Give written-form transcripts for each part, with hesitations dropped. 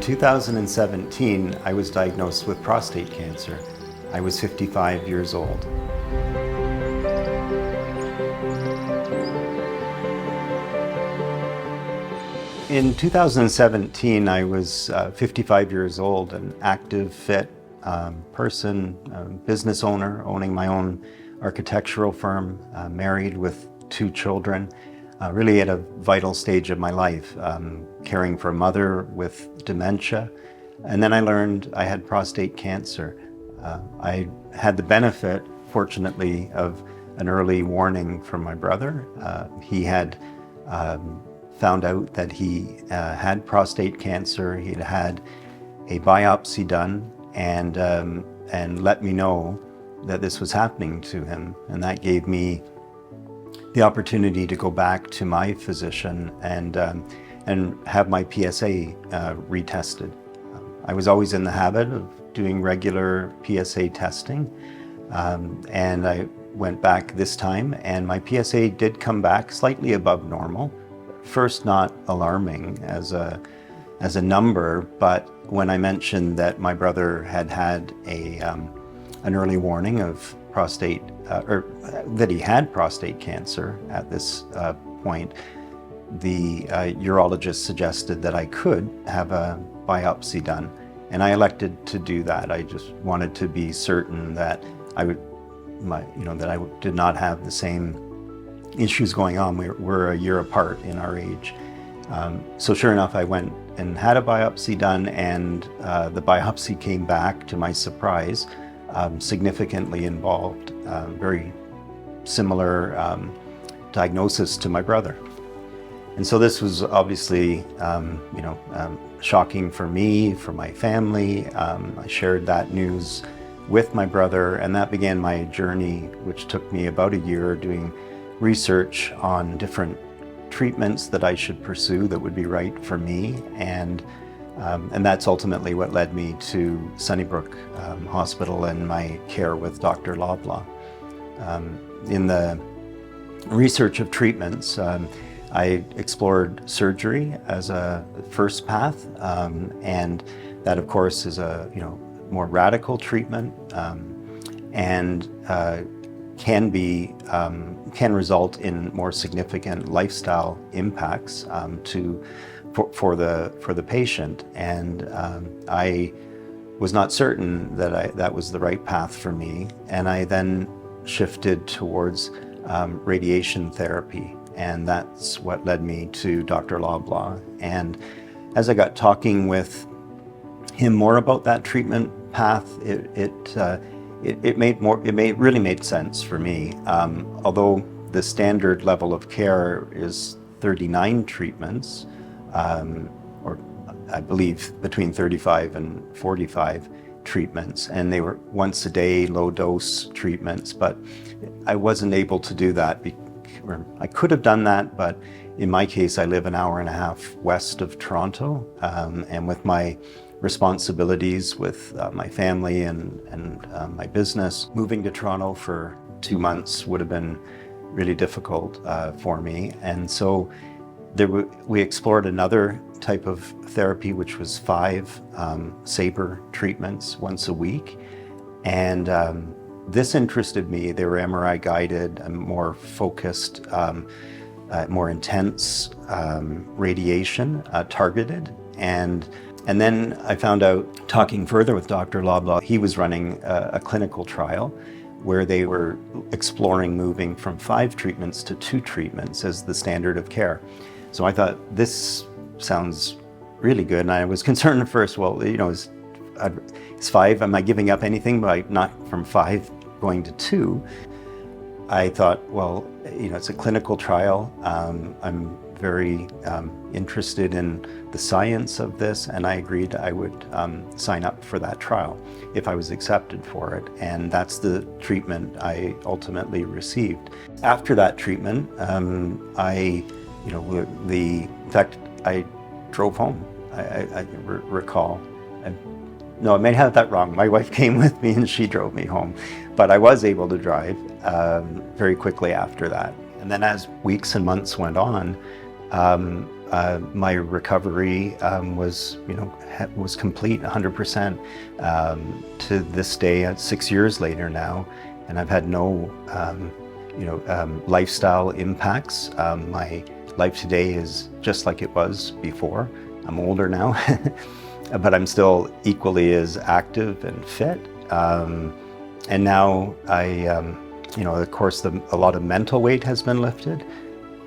In 2017, I was diagnosed with prostate cancer. I was 55 years old. In 2017, I was 55 years old, an active, fit person, business owner, owning my own architectural firm, married with 2 children, really at a vital stage of my life, caring for a mother with dementia. And then I learned I had prostate cancer. I had the benefit, fortunately, of an early warning from my brother. He had found out that he had prostate cancer. He'd had a biopsy done and let me know that this was happening to him. And that gave me the opportunity to go back to my physician and have my PSA retested. I was always in the habit of doing regular PSA testing, and I went back this time, and my PSA did come back slightly above normal. First, not alarming as a number, but when I mentioned that my brother had had an early warning of prostate, or that he had prostate cancer at this point, the urologist suggested that I could have a biopsy done, and I elected to do that. I just wanted to be certain that I did not have the same issues going on. We're a year apart in our age. So sure enough, I went and had a biopsy done, and the biopsy came back, to my surprise, significantly involved, very similar diagnosis to my brother. And so this was obviously, shocking for me, for my family. I shared that news with my brother, and that began my journey, which took me about a year doing research on different treatments that I should pursue that would be right for me. And that's ultimately what led me to Sunnybrook Hospital and my care with Dr. Loblaw. In the research of treatments, I explored surgery as a first path, and that of course is a more radical treatment, and can result in more significant lifestyle impacts for the patient. And I was not certain that that was the right path for me, and I then shifted towards radiation therapy, and that's what led me to Dr. Loblaw. And as I got talking with him more about that treatment path, it really made sense for me. Although the standard level of care is 39 treatments, or I believe between 35 and 45 treatments, and they were once a day, low dose treatments, but I wasn't able to do that. I could have done that, but in my case, I live an hour and a half west of Toronto, and with my responsibilities with my family and my business, moving to Toronto for 2 months would have been really difficult for me. And so we explored another type of therapy, which was 5 SABRE treatments once a week. And this interested me. They were MRI guided and more focused, more intense radiation targeted. And then I found out, talking further with Dr. Loblaw, he was running a clinical trial where they were exploring moving from 5 treatments to 2 treatments as the standard of care. So I thought, this sounds really good. And I was concerned at first, well, is 5, am I giving up anything by not from 5 going to 2? I thought, well, it's a clinical trial. I'm very interested in the science of this, and I agreed I would sign up for that trial if I was accepted for it. And that's the treatment I ultimately received. After that treatment, in fact, I drove home. I recall. No, I may have that wrong. My wife came with me and she drove me home, but I was able to drive very quickly after that. And then as weeks and months went on, my recovery was complete 100% to this day, 6 years later now, and I've had no lifestyle impacts. My life today is just like it was before. I'm older now, but I'm still equally as active and fit. And now of course, a lot of mental weight has been lifted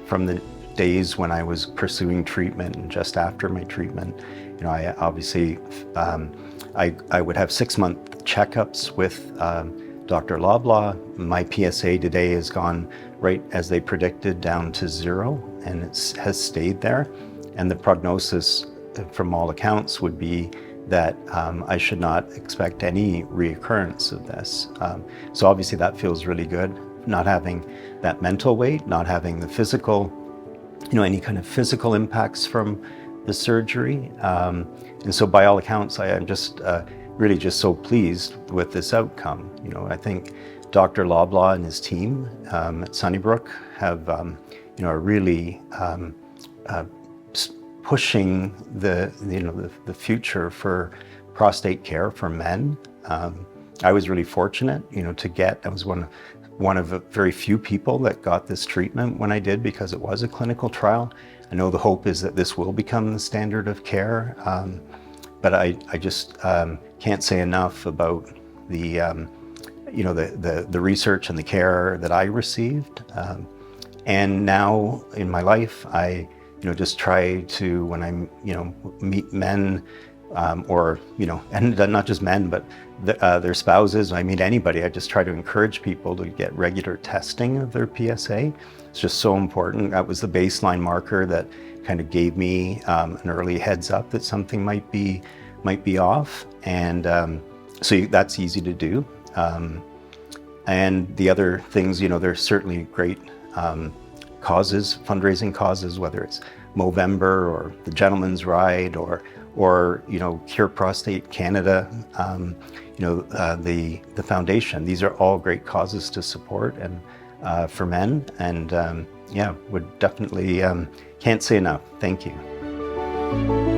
from the days when I was pursuing treatment and just after my treatment. I obviously, I would have 6-month checkups with Dr. Loblaw. My PSA today has gone right as they predicted down to 0, and it has stayed there. And the prognosis from all accounts would be that I should not expect any reoccurrence of this. So obviously that feels really good, not having that mental weight, not having the physical, any kind of physical impacts from the surgery. And so by all accounts, I am just really just so pleased with this outcome. I think Dr. Loblaw and his team at Sunnybrook have are really pushing the future for prostate care for men. I was really fortunate, I was one of the very few people that got this treatment when I did, because it was a clinical trial. I know the hope is that this will become the standard of care, but I just can't say enough about the research and the care that I received. And now in my life, I just try to, when I meet men, and not just men, but their spouses, I meet anybody, I just try to encourage people to get regular testing of their PSA. It's just so important. That was the baseline marker that kind of gave me an early heads up that something might be off. And so that's easy to do. And the other things, there's certainly great causes, fundraising causes, whether it's Movember or the Gentleman's Ride or Cure Prostate Canada, the foundation. These are all great causes to support and for men. And would definitely can't say enough. Thank you.